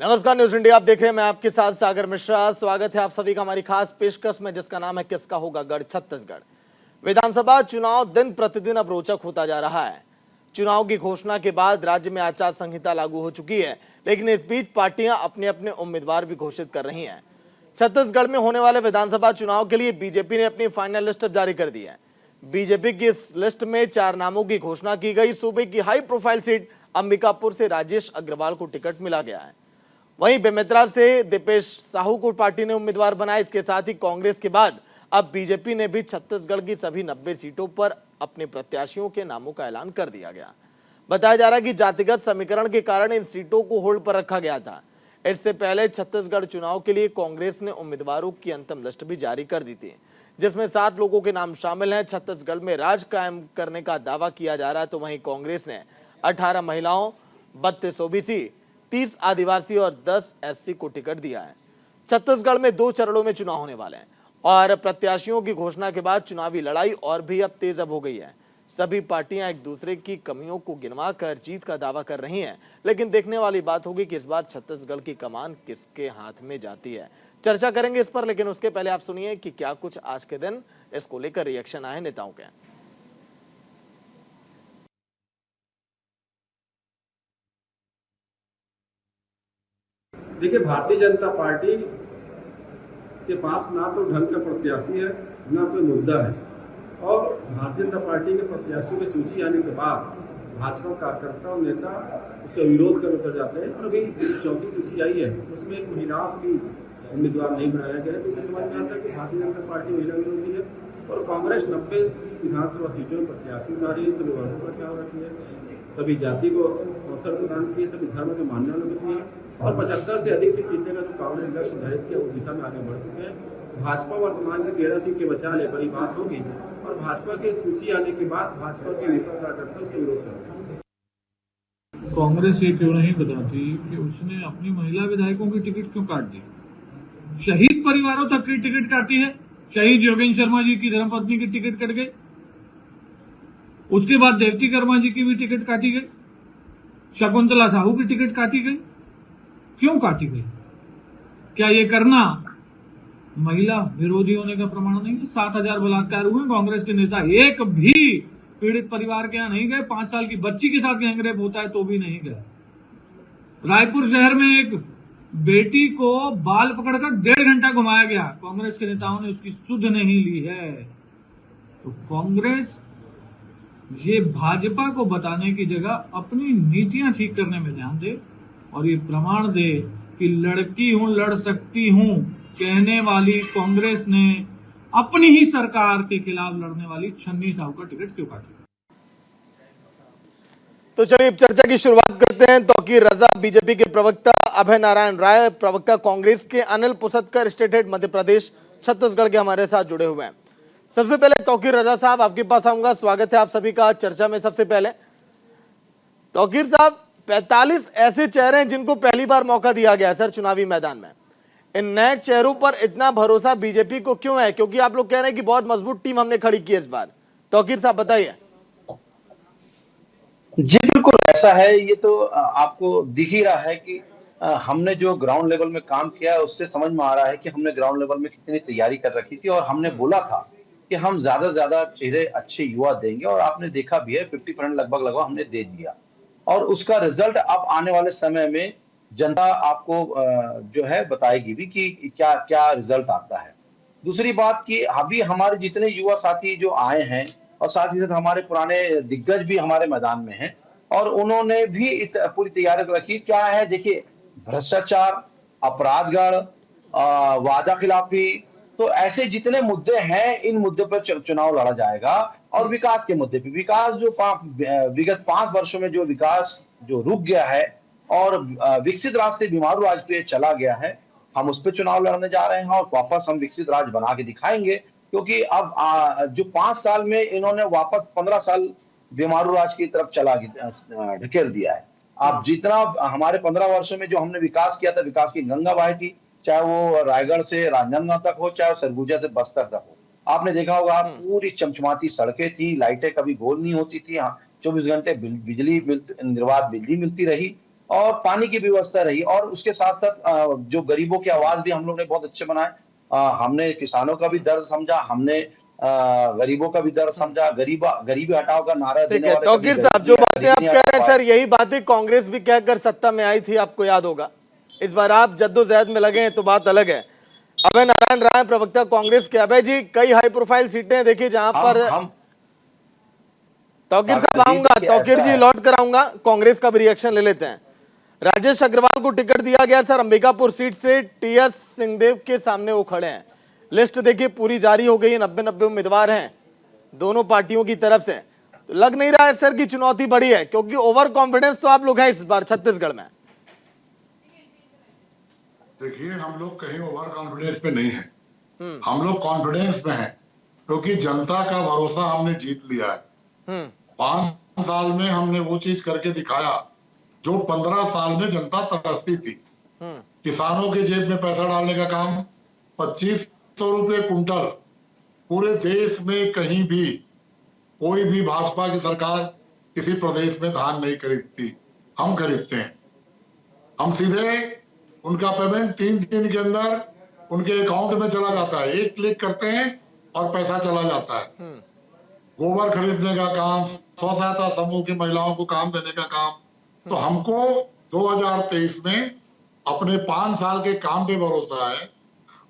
नमस्कार, news India आप देख रहे हैं। मैं आपके साथ सागर मिश्रा। स्वागत है आप सभी का हमारी खास पेशकश में, जिसका नाम है किसका होगा गढ़ छत्तीसगढ़। विधानसभा चुनाव दिन प्रतिदिन अब रोचक होता जा रहा है। चुनाव की घोषणा के बाद राज्य में आचार संहिता लागू हो चुकी है, लेकिन इस बीच पार्टियां अपने अपने उम्मीदवार भी घोषित कर रही हैं। छत्तीसगढ़ में होने वाले विधानसभा चुनाव के लिए बीजेपी ने अपनी फाइनल लिस्ट जारी कर दी है। बीजेपी की इस लिस्ट में 4 नामों की घोषणा की गई। सूबे की हाई प्रोफाइल सीट अंबिकापुर से राजेश अग्रवाल को टिकट मिला गया है। वहीं बेमेतरा से दीपेश साहू को पार्टी ने उम्मीदवार बनाया। इसके साथ ही कांग्रेस के बाद अब बीजेपी ने भी छत्तीसगढ़ की सभी 90 सीटों पर अपने प्रत्याशियों के नामों का ऐलान कर दिया गया। बताया जा रहा है कि जातिगत समीकरण के कारण इन सीटों को होल्ड पर रखा गया था। इससे पहले छत्तीसगढ़ चुनाव के लिए कांग्रेस ने उम्मीदवारों की अंतिम लिस्ट भी जारी कर दी थी, जिसमें 7 लोगों के नाम शामिल हैं। छत्तीसगढ़ में राज कायम करने का दावा किया जा रहा है, तो वहीं कांग्रेस ने 18 महिलाओं, 32 ओबीसी, 30 आदिवासी और 10 एससी को टिकट दिया है। छत्तीसगढ़ में 2 चरणों में चुनाव होने वाले हैं और प्रत्याशियों की घोषणा के बाद चुनावी लड़ाई और भी अब तेज हो गई है। सभी पार्टियां एक दूसरे की कमियों को गिनवा कर जीत का दावा कर रही हैं, लेकिन देखने वाली बात होगी कि इस बार छत्तीसगढ़ की कमान किसके हाथ में जाती है। चर्चा करेंगे इस पर, लेकिन उसके पहले आप सुनिए कि क्या कुछ आज के दिन इसको लेकर रिएक्शन आए नेताओं के। देखिए, भारतीय जनता पार्टी के पास ना तो ढंग का प्रत्याशी है, ना कोई मुद्दा है। और भारतीय जनता पार्टी के प्रत्याशियों की सूची आने के बाद भाजपा कार्यकर्ता और नेता उसका विरोध करने पर जाते हैं। और अभी चौथी सूची आई है, उसमें एक महिलाओं की उम्मीदवार नहीं बनाया गया है, तो इससे समझ में आता है कि भारतीय जनता पार्टी महिला विरोधी है। और कांग्रेस 90 विधानसभा सीटों में प्रत्याशी बना रही है, सभी वर्गों का ख्याल रखी है, सभी जाति को अवसर प्रदान किए, सभी धर्म के मानने वालों को किए और 75 से अधिक सीट जीतने का जो कांग्रेस लक्ष्य निर्धारित किया उस दिशा में आगे बढ़ चुके हैं। भाजपा वर्तमान में 13 सीट के बचा ले, बड़ी बात होगी। और भाजपा की सूची आने के बाद भाजपा के नेता कार्यकर्ता उसका विरोध कर रहे हैं। कांग्रेस ये क्यों नहीं बताती कि उसने अपनी महिला विधायकों की टिकट क्यों काट दी? शहीद परिवारों तक की टिकट काटी है। शहीद योगेंद्र शर्मा जी की धर्मपत्नी की टिकट कट गई, उसके बाद देवती कर्मा जी की भी टिकट काटी गई, शकुंतला साहू की टिकट काटी गई। क्यों काटी गई? क्या ये करना महिला विरोधी होने का प्रमाण नहीं है? 7,000 बलात्कार हुए, कांग्रेस के नेता एक भी पीड़ित परिवार के यहां नहीं गए। 5 साल की बच्ची के साथ गैंगरेप होता है तो भी नहीं गए। रायपुर शहर में एक बेटी को बाल पकड़कर 1.5 घंटा घुमाया गया, कांग्रेस के नेताओं ने उसकी सुध नहीं ली है। तो कांग्रेस ये भाजपा को बताने की जगह अपनी नीतियां ठीक करने में ध्यान दे और ये प्रमाण दे कि लड़की हूं, लड़ सकती हूं कहने वाली कांग्रेस ने अपनी ही सरकार के खिलाफ लड़ने वाली छन्नी साहू का टिकट क्यों काटा? तो चलिए अब चर्चा की शुरुआत करते हैं। तौकीर रजा बीजेपी के प्रवक्ता, अभय नारायण राय प्रवक्ता कांग्रेस के, अनिल पुसतकर स्टेट हेड मध्य प्रदेश छत्तीसगढ़ के हमारे साथ जुड़े हुए हैं। सबसे पहले तौकीर रजा साहब आपके पास आऊंगा। स्वागत है आप सभी का चर्चा में। सबसे पहले तौकीर साहब, 45 ऐसे चेहरे हैं जिनको पहली बार मौका दिया गया है सर चुनावी मैदान में। इन नए चेहरों पर इतना भरोसा बीजेपी को क्यों है? क्योंकि आप लोग कह रहे हैं कि बहुत मजबूत टीम हमने खड़ी की है इस बार। तौकीर साहब बताइए। जी बिल्कुल ऐसा है। ये तो आपको दिख ही रहा है कि हमने जो ग्राउंड लेवल में काम किया है उससे समझ में आ रहा है कि हमने ग्राउंड लेवल में कितनी तैयारी कर रखी थी। और हमने बोला था कि हम ज्यादा से ज्यादा चेहरे अच्छे युवा देंगे और आपने देखा भी है 50% लगभग हमने दे दिया। और उसका रिजल्ट अब आने वाले समय में जनता आपको जो है बताएगी भी कि क्या क्या रिजल्ट आता है। दूसरी बात कि अभी हमारे जितने युवा साथी जो आए हैं और साथ ही साथ हमारे पुराने दिग्गज भी हमारे मैदान में हैं और उन्होंने भी पूरी तैयारी रखी। क्या है देखिए, भ्रष्टाचार, अपराधगढ़, वादा खिलाफी, तो ऐसे जितने मुद्दे हैं इन मुद्दे पर चुनाव लड़ा जाएगा। और विकास के मुद्दे पे, विकास जो विगत 5 वर्षों में जो विकास जो रुक गया है और विकसित राज से बीमारू राज पे चला गया है, हम उस पर चुनाव लड़ने जा रहे हैं और वापस हम विकसित राज बना के दिखाएंगे। क्योंकि अब जो 5 साल में इन्होंने वापस 15 साल बीमारू राज की तरफ ढकेल दिया है। आप जितना हमारे 15 वर्षों में जो हमने विकास किया था, विकास की गंगा बहाई थी, चाहे वो रायगढ़ से राजनांदगांव तक हो, चाहे सरगुजा से बस्तर तक हो। आपने देखा होगा पूरी चमचमाती सड़कें थी, लाइटें कभी गोल नहीं होती थी, 24 घंटे बिजली निर्बाध बिजली मिलती रही। और पानी की व्यवस्था रही, और उसके साथ साथ जो गरीबों की आवाज भी हम लोग ने बहुत अच्छे बनाए। हमने किसानों का भी दर्द समझा, हमने गरीबों का भी दर्द समझा। गरीबी हटाओ का नारा ठीक देने है वाले कभी तौकीर साहब, जो बातें आप गरीबी नहीं कह हटा रहे हैं पाए। सर, यही बातें कांग्रेस भी कहकर सत्ता में आई थी, आपको याद होगा। इस बार आप जद्दोजहद में लगे हैं तो बात अलग है। अभय नारायण राय, प्रवक्ता कांग्रेस के। अभय जी, कई हाई प्रोफाइल सीटें हैं देखिए जहां पर हम तौकीर साहब सागर जी, आऊंगा, देखिए तौकीर ऐसा जी है। लौट कर आऊंगा, कांग्रेस का भी रिएक्शन ले लेते हैं। राजेश अग्रवाल को टिकट दिया गया सर अंबिकापुर सीट से, टीएस सिंहदेव के सामने वो खड़े हैं। लिस्ट देखिए पूरी जारी हो गई है, 90 उम्मीदवार हैं दोनों पार्टियों की तरफ से। तो लग नहीं रहा है सर की चुनौती बड़ी है, क्योंकि ओवर कॉन्फिडेंस तो आप लोग हैं इस बार छत्तीसगढ़ में। देखिए, हम लोग कहीं ओवर कॉन्फिडेंस पे नहीं है, हम लोग कॉन्फिडेंस में हैं, क्योंकि जनता का भरोसा हमने जीत लिया है। 5 साल में हमने वो चीज करके दिखाया जो 15 साल में जनता तरसती थी। किसानों के जेब में पैसा डालने का काम, 2500 रुपये कुंटल। पूरे देश में कहीं भी कोई भी भाजपा की सरकार किसी प्रदेश में धान नहीं खरीदती, हम खरीदते हैं। हम सीधे उनका पेमेंट 3 दिन के अंदर उनके अकाउंट में चला जाता है, एक क्लिक करते हैं और पैसा चला जाता है। गोबर खरीदने का काम, स्व सहायता समूह की महिलाओं को काम देने का काम। तो हमको 2023 में अपने 5 साल के काम पे भरोसा है।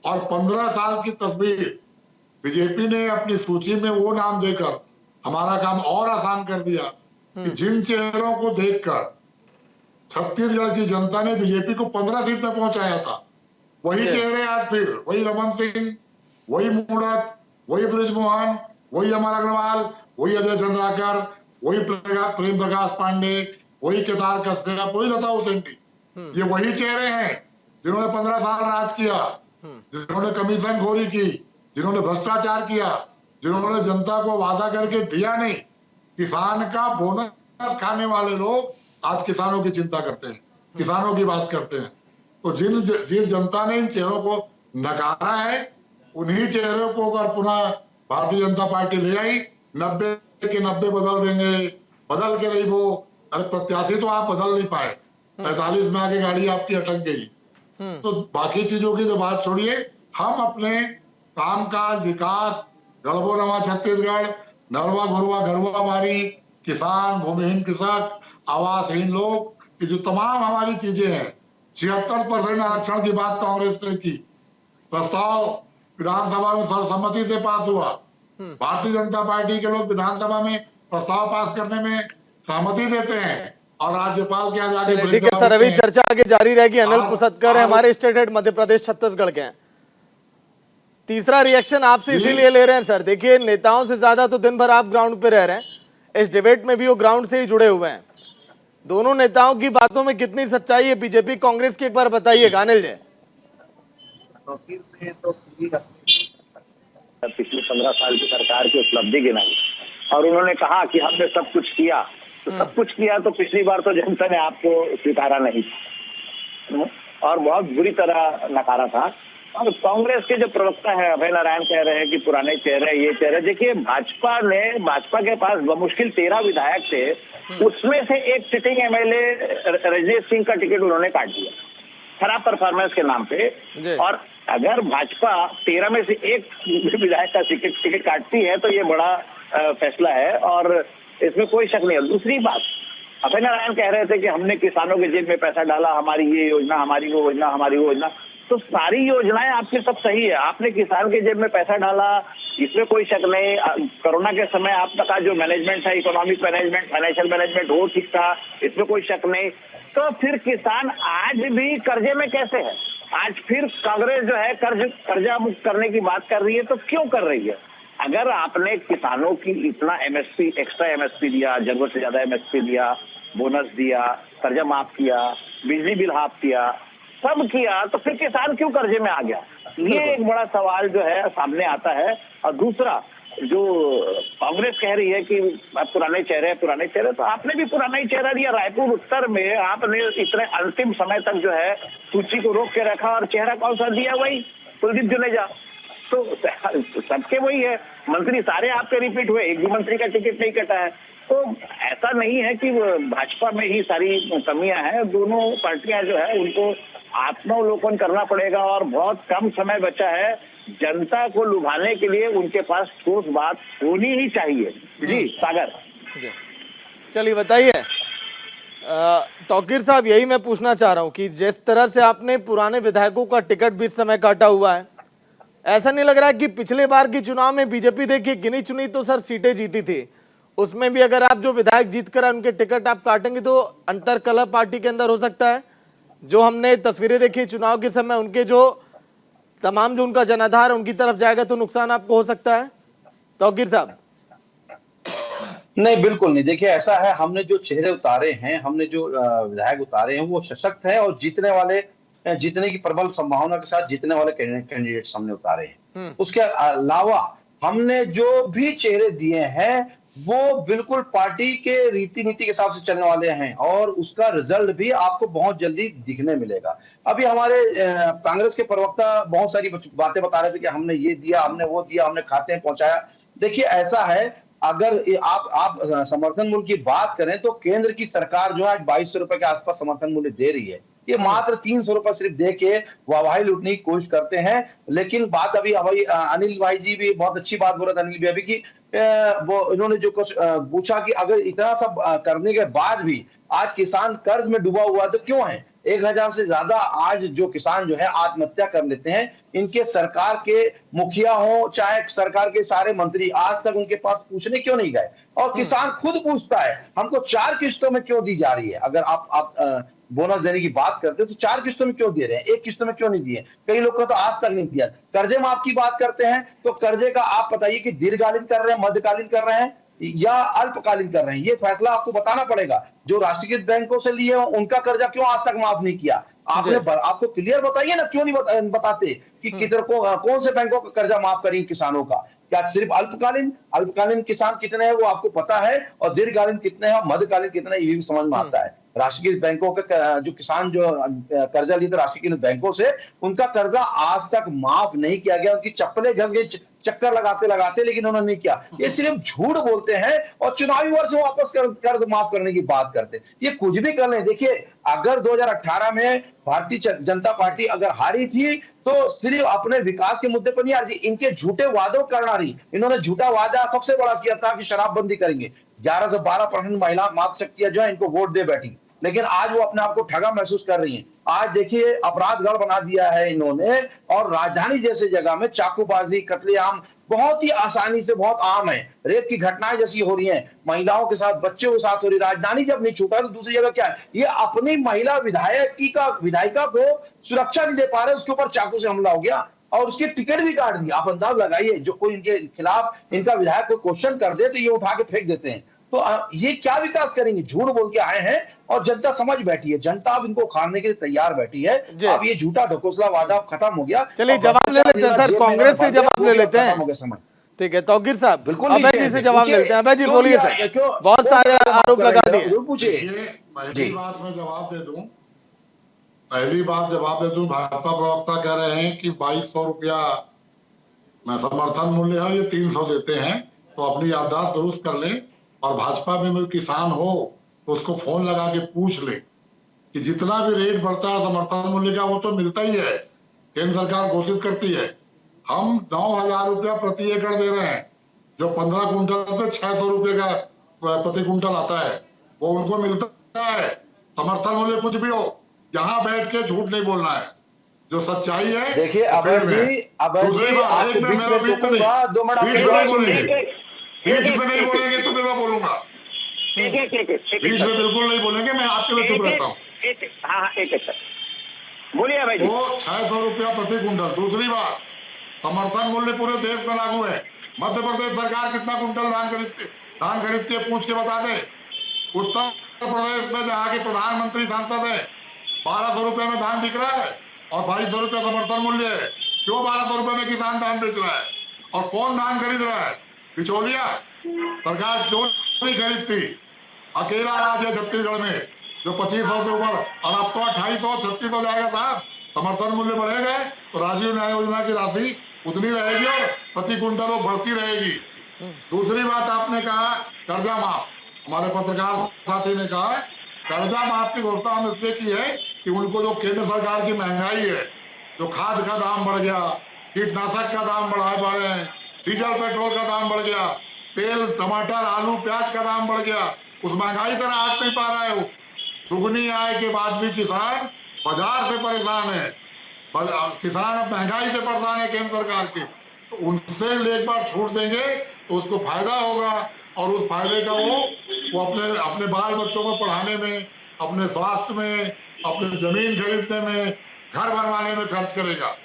और 15 साल की तस्वीर बीजेपी ने अपनी सूची में वो नाम देकर हमारा काम और आसान कर दिया कि जिन चेहरों को देखकर छत्तीसगढ़ की जनता ने बीजेपी को 15 सीट में पहुंचाया था, वही चेहरे आज फिर, वही रमन सिंह, वही मूड़त, वही बृजमोहन, वही अमर अग्रवाल, वही अजय चंद्राकर, वही प्रेम प्रकाश पांडे, वही केदार कश्यप, वही लता उसेंडी। ये वही चेहरे हैं जिन्होंने 15 साल राज किया, जिन्होंने कमीशन खोरी की, जिन्होंने भ्रष्टाचार किया, जिन्होंने जनता को वादा करके दिया नहीं। किसान का बोनस खाने वाले लोग आज किसानों की चिंता करते हैं, किसानों की बात करते हैं। तो जिन जनता ने इन चेहरों को नकारा है, उन्हीं चेहरों को अगर पुनः भारतीय जनता पार्टी ले आई, 90 के 90 बदल देंगे, बदल के नहीं वो। अरे प्रत्याशी तो आप बदल नहीं पाए, 45 में आके गाड़ी आपकी अटक गई। तो बाकी चीजों की तो बात छोड़िए, हम अपने कामकाज, विकास, गढ़बो नवा छत्तीसगढ़, नरवा घुरवा घरुआ बारी, किसान, भूमिहीन कृषक, आवासहीन लोग की जो तमाम हमारी चीजें हैं, 76% आरक्षण की बात कांग्रेस ने की। प्रस्ताव विधानसभा में सर्वसम्मति से पास हुआ। भारतीय जनता पार्टी के लोग विधानसभा में प्रस्ताव पास करने में सहमति देते हैं और राज्यपाल के यहाँ जाके ठीक है सर, अभी चर्चा आगे जारी रहेगी। अनिल पुसतकर है हमारे स्टेट हेड मध्य प्रदेश छत्तीसगढ़ के हैं। तीसरा रिएक्शन आपसे इसीलिए ले रहे हैं सर, देखिए नेताओं से ज्यादा तो दिन भर आप ग्राउंड पे रह रहे हैं, इस डिबेट में भी वो ग्राउंड से ही जुड़े हुए हैं। दोनों नेताओं की बातों में कितनी सच्चाई है बीजेपी कांग्रेस की, एक बार बताइएगा अनिल जी। पिछले 15 साल की सरकार की उपलब्धि गिनाई और उन्होंने कहा कि हमने सब कुछ किया। तो सब कुछ किया तो पिछली बार तो जनता ने आपको स्वीकारा नहीं और बहुत बुरी तरह नकारा था। और कांग्रेस के जो प्रवक्ता है अभय नारायण कह रहे हैं कि पुराने चेहरे, ये चेहरे। देखिए, भाजपा के पास बमुश्किल 13 विधायक थे, उसमें से एक सिटिंग एमएलए रजनीश सिंह का टिकट उन्होंने काट दिया खराब परफॉर्मेंस के नाम पे। और अगर भाजपा 13 में से एक विधायक का टिकट काटती है तो ये बड़ा फैसला है और इसमें कोई शक नहीं है। दूसरी बात, अभय नारायण कह रहे थे कि हमने किसानों के जेब में पैसा डाला, हमारी ये योजना, हमारी वो योजना, हमारी वो योजना। तो सारी योजनाएं आपकी सब सही है, आपने किसान के जेब में पैसा डाला, इसमें कोई शक नहीं। कोरोना के समय आपका जो मैनेजमेंट था, इकोनॉमिक मैनेजमेंट, फाइनेंशियल मैनेजमेंट, वो ठीक था, इसमें कोई शक नहीं। तो फिर किसान आज भी कर्जे में कैसे है? आज फिर कांग्रेस जो है कर्जा मुक्त करने की बात कर रही है, तो क्यों कर रही है? अगर आपने किसानों की इतना एमएसपी, एक्स्ट्रा एमएसपी दिया, जरूरत से ज्यादा एमएसपी दिया, बोनस दिया, कर्जा माफ किया, बिजली बिल हाफ किया, सब किया, तो फिर किसान क्यों कर्जे में आ गया? ये एक बड़ा सवाल जो है सामने आता है। और दूसरा, जो कांग्रेस कह रही है कि पुराने चेहरे, तो आपने भी पुराना ही चेहरा दिया। रायपुर उत्तर में आपने इतने अंतिम समय तक जो है सूची को रोक के रखा और चेहरा कौन सा दिया? वही कुलदीप जुनेजा। तो सबके वही है, मंत्री सारे आपके रिपीट हुए, एक भी मंत्री का टिकट नहीं कटा है। तो ऐसा नहीं है कि वो भाजपा में ही सारी कमियां हैं। दोनों पार्टियां जो है उनको आत्मावलोकन करना पड़ेगा और बहुत कम समय बचा है। जनता को लुभाने के लिए उनके पास ठोस बात होनी ही चाहिए। जी सागर जी चलिए बताइए तौकीर साहब, यही मैं पूछना चाह रहा हूं कि जिस तरह से आपने पुराने विधायकों का टिकट भी इस समय काटा हुआ है, ऐसा नहीं लग रहा है कि पिछले बार के चुनाव में बीजेपी देखिए गिनी चुनी तो सर सीटें जीती थी, उसमें भी अगर आप जो विधायक जीत कर उनके टिकट आप काटेंगे तो अंतर कलह पार्टी के अंदर हो सकता है। जो हमने तस्वीरें देखी चुनाव के समय, उनके जो तमाम जो उनका जनाधार है उनकी तरफ जाएगा तो नुकसान आपको हो सकता है। तौकीर साहब नहीं, बिल्कुल नहीं। देखिए ऐसा है, हमने जो चेहरे उतारे हैं, हमने जो विधायक उतारे हैं वो सशक्त है और जीतने की प्रबल संभावना के साथ जीतने वाले कैंडिडेट्स हमने उतारे हैं। उसके अलावा हमने जो भी चेहरे दिए हैं वो बिल्कुल पार्टी के रीति नीति के हिसाब से चलने वाले हैं और उसका रिजल्ट भी आपको बहुत जल्दी दिखने मिलेगा। अभी हमारे कांग्रेस के प्रवक्ता बहुत सारी बातें बता रहे थे कि हमने ये दिया, हमने वो दिया, हमने खाते में पहुंचाया। देखिए ऐसा है, अगर आप समर्थन मूल्य की बात करें तो केंद्र की सरकार जो है 2200 रुपए के आसपास समर्थन मूल्य दे रही है। ये मात्र 300 रुपए सिर्फ दे के वाहवाही लूटने की कोशिश करते हैं। लेकिन बात अभी अनिल भाई जी भी बहुत अच्छी बात बोला था, अनिल भाई भी, कि वो इन्होंने जो कुछ पूछा कि अगर इतना सब करने के बाद भी आज किसान कर्ज में डूबा हुआ है तो क्यों है। 1000 से ज्यादा आज जो किसान जो है आत्महत्या कर लेते हैं। इनके सरकार के मुखिया हो चाहे सरकार के सारे मंत्री आज तक उनके पास पूछने क्यों नहीं गए। और किसान खुद पूछता है हमको 4 किस्तों में क्यों दी जा रही है। अगर आप बोनस देने की बात करते हो तो 4 किस्तों में क्यों दे रहे हैं, 1 किस्तों में क्यों नहीं दिए। कई लोग को तो आज तक नहीं दिया। कर्जे माफ की बात करते हैं तो कर्जे का आप बताइए कि दीर्घकालीन कर रहे हैं, मध्यकालीन कर रहे हैं या अल्पकालीन कर रहे हैं। ये फैसला आपको बताना पड़ेगा। जो राष्ट्रीयकृत बैंकों से लिए हो उनका कर्जा क्यों आज तक माफ नहीं किया। आपको क्लियर बताइए ना, क्यों नहीं बताते कि कौन से बैंकों का कर्जा माफ करेंगे किसानों का। क्या सिर्फ अल्पकालीन किसान कितने हैं वो आपको पता है, और दीर्घकालीन कितने हैं और मध्यकालीन कितने हैं ये भी समझ में आता है। राष्ट्रीयकृत बैंकों का जो किसान जो कर्जा लिए थे राष्ट्रीयकृत बैंकों से, उनका कर्जा आज तक माफ नहीं किया गया। उनकी चप्पलें घस गई चक्कर लगाते, लेकिन उन्होंने नहीं किया। ये सिर्फ झूठ बोलते हैं और चुनावी वर्ष में वापस कर्ज माफ करने की बात करते। ये कुछ भी कर लें। देखिए अगर 2018 में भारतीय जनता पार्टी अगर हारी थी तो सिर्फ अपने विकास के मुद्दे पर नहीं हारी थी, इनके झूठे वादों कर रही। इन्होंने झूठा वादा सबसे बड़ा किया था कि शराबबंदी करेंगे। 11 से 12% महिला मातृशक्तियां जो है इनको वोट दे बैठी, लेकिन आज वो अपने आप को ठगा महसूस कर रही हैं। आज देखिए अपराधगढ़ बना दिया है इन्होंने, और राजधानी जैसे जगह में चाकूबाजी, कत्लेआम बहुत ही आसानी से बहुत आम है। रेप की घटनाएं जैसी हो रही हैं, महिलाओं के साथ, बच्चों के साथ हो रही। राजधानी जब नहीं छूटा तो दूसरी जगह क्या है, ये अपनी महिला विधायिका को सुरक्षा नहीं दे पा रहे, उसके ऊपर चाकू से हमला हो गया और उसके टिकट भी काट दिया। आप अंदाज लगाइए, जो कोई इनके खिलाफ इनका विधायक को क्वेश्चन कर दे तो ये उठा के फेंक देते हैं। तो ये क्या विकास करेंगे। झूठ बोल के आए हैं और जनता समझ बैठी है। जनता अब इनको खाने के लिए तैयार बैठी है। अब ये झूठा ढकोसला वादा खत्म हो गया। चलिए जवाब ले लेते हैं सर, कांग्रेस से जवाब ले लेते हैं। ठीक है तौकीर साहब, अभय जी से जवाब ले लेते हैं। अभय जी बोलिए सर, बहुत सारे आरोप लगा दिए। पहली बात मैं जवाब दे दूं, भाजपा प्रवक्ता कह रहे हैं कि 2200 रुपया समर्थन मूल्य है, ये 300 देते हैं। तो अपनी याददाश्त दुरुस्त कर लें और भाजपा में कोई किसान हो तो उसको फोन लगा के पूछ ले कि जितना भी रेट बढ़ता है समर्थन मूल्य का वो तो मिलता ही है, केंद्र सरकार घोषित करती है। हम 9000 रुपया प्रति एकड़ दे रहे हैं, जो 15 कुंटल पे 600 रुपये का प्रति कुंटल आता है, वो उनको मिलता है। समर्थन मूल्य कुछ भी हो, यहाँ बैठ के झूठ नहीं बोलना है, जो सच्चाई है। देखिए अभय जी बीच में नहीं बोलेंगे तो मैं बोलूंगा, बीच में बिल्कुल नहीं बोलेंगे, मैं आपके लिए चुप रहता हूँ। बोलिए भाई। वो 600 रुपया प्रति कुंटल। दूसरी बात, समर्थन मूल्य पूरे देश में लागू है। मध्य प्रदेश सरकार कितना कुंटल धान खरीदती है पूछ के बता दे। उत्तर प्रदेश में जहाँ के प्रधानमंत्री सांसद है 1200 रुपए में धान बिक रहा है और 2200 रुपया समर्थन मूल्य है। क्यों 1200 रुपए में किसान धान बेच रहा है और कौन धान खरीद रहा है? बिचौलिया। सरकार क्यों नहीं खरीदती? अकेला राज्य है छत्तीसगढ़ में जो 2500 के ऊपर, और अब तो 2800 3600 जाएगा साहब। समर्थन मूल्य बढ़ेगा तो राजीव न्याय योजना की राशि उतनी रहेगी और प्रति कुंटल वो बढ़ती रहेगी। दूसरी बात आपने कहा कर्जा माफ, हमारे पत्रकार साथी ने कहा है, कर्जा माफ की घोषणा हम इसलिए की है कि उनको जो केंद्र सरकार की महंगाई है, जो खाद का दाम बढ़ गया, कीटनाशक का दाम बढ़ रहे हैं, डीजल पेट्रोल का दाम बढ़ गया, तेल टमाटर आलू प्याज का दाम बढ़ गया, उस महंगाई से राहत नहीं पा रहा है वो। दुगनी आय के बाद भी किसान बाजार से परेशान है, किसान अब महंगाई से परेशान है केंद्र सरकार की, तो उनसे एक बार छूट देंगे तो उसको फायदा होगा और उस फायदे का वो अपने बाल बच्चों को पढ़ाने में, अपने स्वास्थ्य में, अपने जमीन खरीदने में, घर बनवाने में खर्च करेगा।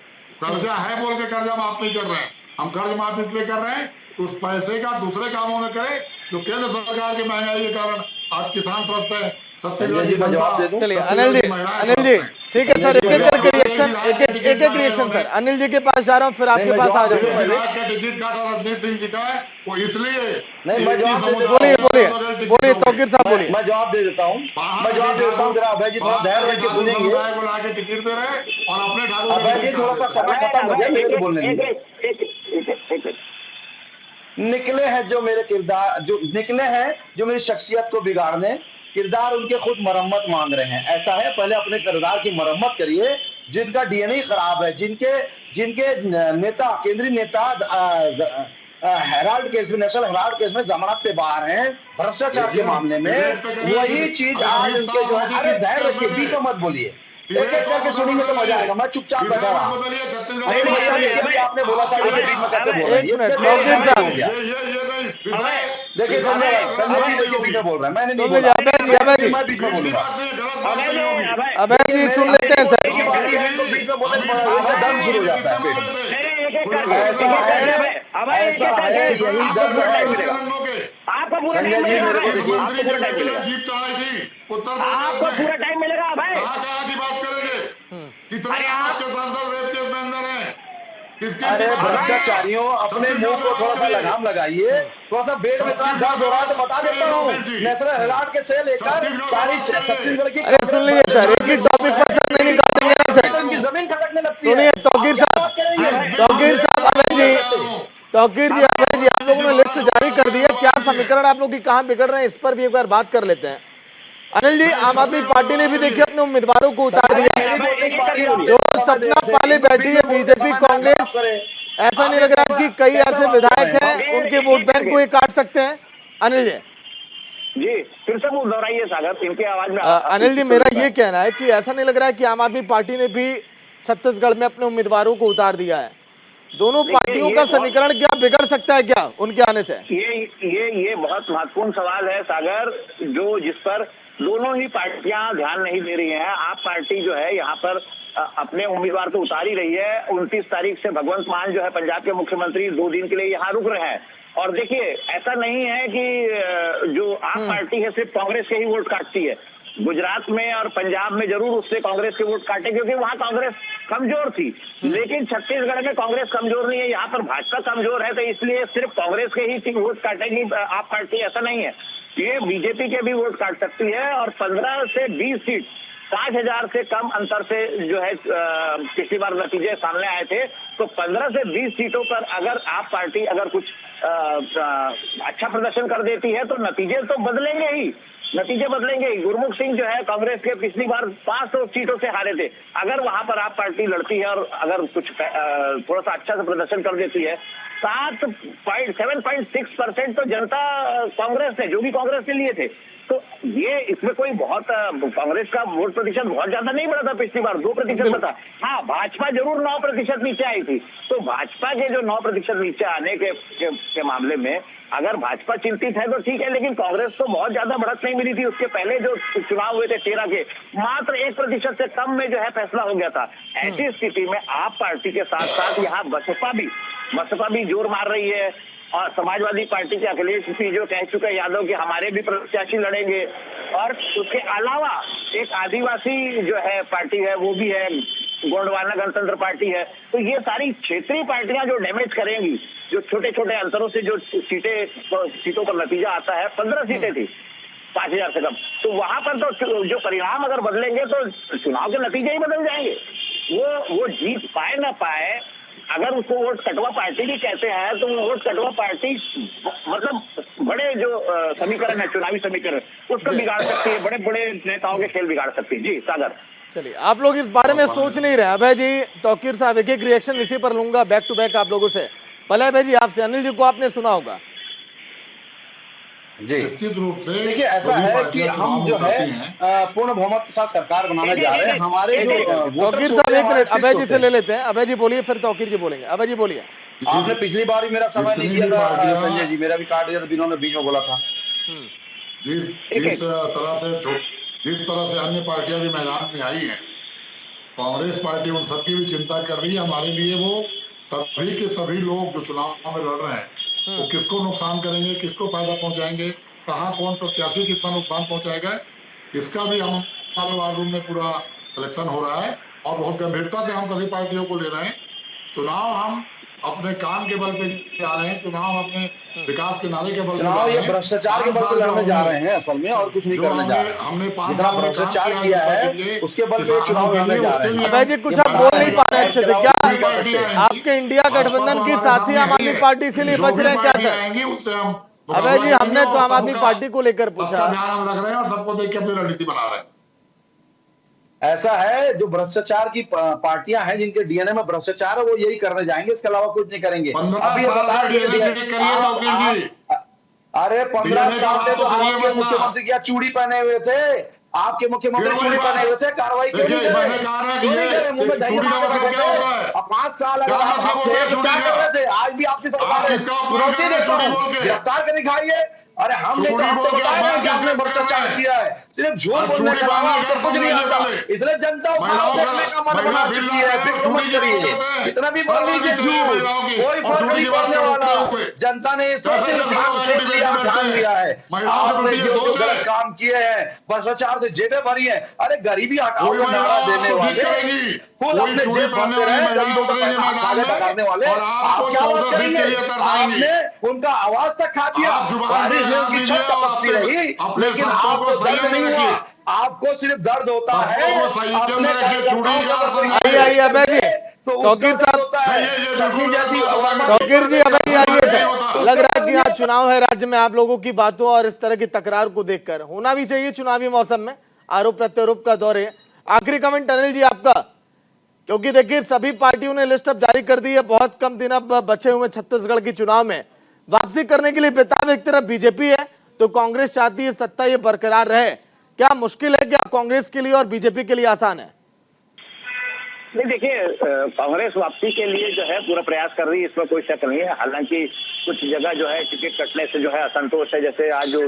कर्जा है बोल के कर्जा माफ नहीं कर रहे हैं, हम कर्ज माफ इसलिए कर रहे हैं तो उस पैसे का दूसरे कामों में करें जो केंद्र सरकार की महंगाई के कारण आज किसान त्रस्त है। चलिए अनिल जी ठीक है सर, एक एक रिएक्शन सर। अनिल जी के पास जा रहा हूँ, फिर आपके पास आ जाऊंगा। टिकट काटा रजनीश सिंह जी का है वो इसलिए। बोलिए तौकीर साहब बोलिए। मैं जवाब दे देता हूँ जरा अभय जी थोड़ा धैर्य रख के सुनेंगे। लाके टिकट दे रहे और अपने अभय जी थोड़ा सा समय खत्म हो गया, मेरे को बोलने दीजिए। निकले हैं जो मेरे किरदार, जो निकले हैं जो मेरी शख्सियत को बिगाड़ने, किरदार उनके खुद मरम्मत मांग रहे हैं। ऐसा है, पहले अपने किरदार की मरम्मत करिए। जिनका डीएनए खराब है, जिनके नेता, केंद्रीय नेता हेराल्ड केस में, नेशनल हेराल्ड केस में जमानत पे बाहर हैं भ्रष्टाचार के मामले में, वही चीज आज उनके जो है। अरे धैर्य रखिए, बीच में मत बोलिए, एक एक करके सुनेंगे तो मजा आएगा। मैं चुपचाप बैठा रहा। आपने बोला था कि बीच में कैसे बोल रहे हैं। देखिए संजय जी देखिए बीच में बोल रहे हैं, मैंने नहीं बोला। मैं बीच में बोलूंगा। अभय जी सुन लेते हैं सर। बीच में बोले दर्द शुरू हो जाता है पेट में। ऐसा है, यही दर्द है। आपको पूरा संजय जी मेरे को देखिए, आपको पूरा टाइम मिलेगा, जीप चढ़ाई थी उत्तर आपको प्रदेश में। पूरा टाइम मिलेगा भाई। कहाँ की बात करेंगे? कितने आपके सांसद रेप केस में अंदर हैं? अरे भ्रष्टाचारियों, अपने मुंह को थोड़ा सा लगाम लगाइए। थोड़ा सा पेट में इतना दर्द हो रहा है तो बता देता हूँ। नेशनल हेराल्ड के से लेकर सारी छत्तीसगढ़ की, अरे सुन लीजिए सर, एक ही टॉपिक पर सर नहीं निकालेंगे ना सर। उनकी जमीन खटकने लगती है। सुनिए तौकीर साहब, अभय जी आप लोगों ने लिस्ट जारी कर दी है, क्या समीकरण आप लोग की कहाँ बिगड़ रहे हैं, इस पर भी एक बार बात कर लेते हैं। अनिल जी, आम आदमी पार्टी ने भी देखिए अपने उम्मीदवारों को उतार दिया। जो सपना पाले बैठी है बीजेपी कांग्रेस, ऐसा नहीं लग रहा है कि कई ऐसे विधायक हैं उनके वोट बैंक को ये काट सकते हैं? अनिल जी फिर से वो दोहराइए सागर, इनकी आवाज में। अनिल जी मेरा ये कहना है कि ऐसा नहीं लग रहा है कि आम आदमी पार्टी ने भी छत्तीसगढ़ में अपने उम्मीदवारों को उतार दिया है? दोनों पार्टियों का समीकरण क्या बिगड़ सकता है क्या उनके आने से? ये बहुत महत्वपूर्ण सवाल है सागर, जो जिस पर दोनों ही पार्टियां ध्यान नहीं दे रही हैं। आप पार्टी जो है यहाँ पर अपने उम्मीदवार तो उतार ही रही है। 29 तारीख से भगवंत मान जो है पंजाब के मुख्यमंत्री 2 दिन के लिए यहाँ रुक रहे हैं। और देखिए ऐसा नहीं है कि जो आप पार्टी है सिर्फ कांग्रेस के ही वोट काटती है। गुजरात में और पंजाब में जरूर उससे कांग्रेस के वोट काटे, क्योंकि वहाँ कांग्रेस कमजोर थी। लेकिन छत्तीसगढ़ में कांग्रेस कमजोर नहीं है, यहाँ पर भाजपा कमजोर है, तो इसलिए सिर्फ कांग्रेस के ही वोट काटेगी आप पार्टी, ऐसा नहीं है। ये बीजेपी के भी वोट काट सकती है। और 15 से 20 सीट 5,000 से कम अंतर से जो है पिछली बार नतीजे सामने आए थे। तो 15 से 20 सीटों पर अगर आप पार्टी अगर कुछ अच्छा प्रदर्शन कर देती है तो नतीजे तो बदलेंगे ही, नतीजे बदलेंगे। गुरमुख सिंह जो है कांग्रेस के पिछली बार 500 सीटों से हारे थे। अगर वहां पर आप पार्टी लड़ती है और अगर कुछ थोड़ा सा अच्छा से प्रदर्शन कर देती है, 7.6% तो जनता कांग्रेस ने, जो भी कांग्रेस के लिए थे। तो ये इसमें कोई बहुत कांग्रेस का वोट प्रतिशत बहुत ज्यादा नहीं बढ़ा था पिछली बार, 2% बढ़ा। हाँ, भाजपा जरूर 9% नीचे आई थी। तो भाजपा के जो 9% नीचे आने के मामले में अगर भाजपा चिंतित है तो ठीक है, लेकिन कांग्रेस को बहुत ज्यादा बढ़त नहीं मिली थी। उसके पहले जो चुनाव हुए थे 13 के, मात्र 1% से कम में जो है फैसला हो गया था। ऐसी स्थिति में आप पार्टी के साथ साथ यहाँ बसपा भी जोर मार रही है। और समाजवादी पार्टी के अखिलेश सिंह जो कह चुके यादव कि हमारे भी प्रत्याशी लड़ेंगे। और उसके अलावा एक आदिवासी जो है पार्टी है, वो भी है, गोंडवाना गणतंत्र पार्टी है। तो ये सारी क्षेत्रीय पार्टियां जो डैमेज करेंगी, जो छोटे छोटे अंतरों से जो सीटों पर नतीजा आता है, 15 सीटें थी 5,000 से कम, तो वहां पर तो जो परिणाम अगर बदलेंगे तो चुनाव के नतीजे ही बदल जाएंगे। वो जीत पाए ना पाए, अगर उसको वोट कटवा पार्टी भी कहते हैं तो वो वोट कटवा पार्टी मतलब बड़े जो समीकरण है, चुनावी समीकरण, उसको बिगाड़ सकती है, बड़े बड़े नेताओं के खेल बिगाड़ सकती है। जी सागर, चलिए, आप लोग इस बारे में सोच नहीं रहे। अभय जी, तौकीर साहब, एक एक रिएक्शन इसी पर लूंगा बैक टू बैक आप लोगों से। पहले अभय जी आपसे, अनिल जी को आपने सुना होगा। जी निश्चित रूप से देखिए, ऐसा है कि हम जो है पूर्ण बहुमत के साथ सरकार बनाने जा रहे हैं। हमारे जो तौकीर साहब एक मिनट अभय जी से ले लेते हैं। अभय जी बोलिए, फिर तौकीर जी बोलेंगे। अभय जी बोलिए। आपने पिछली बार ही मेरा समय नहीं दिया था संजय जी, मेरा भी काट दिया था, जिन्होंने बीच में बोला था। जिस तरह से अन्य पार्टियां भी मैदान में आई हैं, कांग्रेस पार्टी उन सबकी भी चिंता कर रही है। हमारे लिए वो सभी के सभी लोग जो चुनाव में लड़ रहे हैं, वो किसको नुकसान करेंगे, किसको फायदा पहुंचाएंगे, कहाँ कौन प्रत्याशी कितना नुकसान पहुंचाएगा, इसका भी हमारे वार रूम में पूरा सिलेक्शन हो रहा है और बहुत गंभीरता से हम सभी पार्टियों को ले रहे हैं। चुनाव हम अपने काम के बल पे जा रहे हैं, चुनाव हम अपने विकास के नारे के बल पे जा रहे हैं। ये भ्रष्टाचार के बल पे लड़ने जा रहे हैं असल में, और कुछ नहीं करने जा रहे हैं। हमने जितना भ्रष्टाचार किया है उसके बल पे चुनाव लड़ने जा रहे हैं। अभय जी कुछ आप बोल नहीं पा रहे अच्छे से, क्या आपके इंडिया गठबंधन की साथी आम आदमी पार्टी इसीलिए बच रहे हैं क्या सर? अभय जी, हमने तो आम आदमी पार्टी को लेकर पूछा। ध्यान हम रख रहे हैं और सबको देख के अपनी रणनीति बना रहे हैं। ऐसा है, जो भ्रष्टाचार की पार्टियां हैं, जिनके डीएनए में भ्रष्टाचार है, वो यही करने जाएंगे, इसके अलावा कुछ नहीं करेंगे। अभी अरे 15 साल से तो आपके मुख्यमंत्री क्या चूड़ी पहने हुए थे, आपके मुख्यमंत्री चूड़ी पहने हुए थे, कार्रवाई क्यों नहीं करे? मुंह में दही मार के बैठे थे। अब 5 साल अगर आप थे तो क्या कर रहे थे? आज भी आपकी सरकार है, रोटी देता हूं, गिरफ्तार कर दिखाइए। अरे हमने तो आपको बताया कि आपने भ्रष्टाचार किया है, सिर्फ झूठ बोलने के अलावा आपको कुछ नहीं आता, इसलिए जनता देखने का मन बना चुकी है। फिर मत करिए, इतना भी बोल लीजिए झूठ, कोई फर्क नहीं पड़ने वाला। जनता ने ध्यान दिया है, आपने जो गलत काम किए हैं, भ्रष्टाचार से जेबें भरी है। अरे गरीबी हटाओ का नारा देने वाले खुद अपने जेब भरते रहे, जनता को पैसा खाने भगाने वाले, आप क्या बात करेंगे? आपने उनका आवाज तक खा दिया, की छत टपकती रही, लेकिन आपको दर्द नहीं हुआ। आपको सिर्फ दर्द होता है अपने आइए अभय जी, तौकीर साहब, तौकीर जी, अभय जी आइए सर। लग रहा है कि यहाँ चुनाव है राज्य में, आप लोगों की बातों और इस तरह की तकरार को देखकर होना भी चाहिए चुनावी मौसम में, आरोप प्रत्यारोप का दौर है। आखिरी कमेंट अनिल जी आपका, क्योंकि देखिए सभी पार्टियों ने लिस्ट अब जारी कर दी है, बहुत कम दिन अब बचे हुए छत्तीसगढ़ के चुनाव में। वापसी करने के लिए बेताब एक तरफ बीजेपी है, तो कांग्रेस चाहती है सत्ता ये बरकरार रहे। क्या मुश्किल है, क्या कांग्रेस के लिए और बीजेपी के लिए आसान है? नहीं, देखिए कांग्रेस वापसी के लिए जो है पूरा प्रयास कर रही है, इसमें कोई शक नहीं है। हालांकि कुछ जगह जो है टिकट कटने से जो है असंतोष है, जैसे आज जो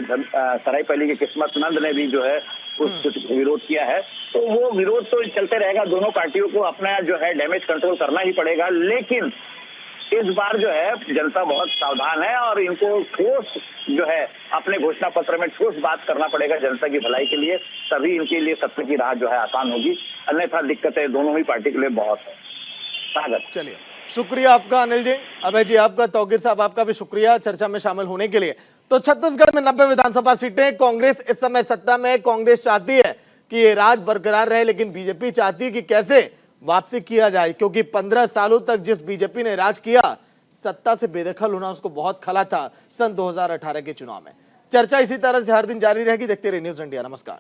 सरायपल्ली की किस्मत नंद ने भी जो है उस विरोध किया है, तो वो विरोध तो चलते रहेगा। दोनों पार्टियों को अपना जो है डैमेज कंट्रोल करना ही पड़ेगा, लेकिन इस बार जो है जनता बहुत सावधान है और इनको ठोस जो है अपने घोषणा पत्र में ठोस बात करना पड़ेगा जनता की भलाई के लिए, तभी इनके लिए सत्ता की राह जो है आसान होगी, अन्यथा दिक्कतें दोनों ही पार्टी के लिए बहुत है। स्वागत। चलिए, शुक्रिया आपका अनिल जी, अभय जी आपका, तौकीर साहब आपका भी शुक्रिया चर्चा में शामिल होने के लिए। तो छत्तीसगढ़ में 90 विधानसभा सीटें, कांग्रेस इस समय सत्ता में। कांग्रेस चाहती है कि ये राज बरकरार रहे, लेकिन बीजेपी चाहती है कि कैसे वापसी किया जाए, क्योंकि 15 सालों तक जिस बीजेपी ने राज किया, सत्ता से बेदखल होना उसको बहुत खला था सन 2018 के चुनाव में। चर्चा इसी तरह से हर दिन जारी रहेगी। देखते रहिए न्यूज़ इंडिया। नमस्कार।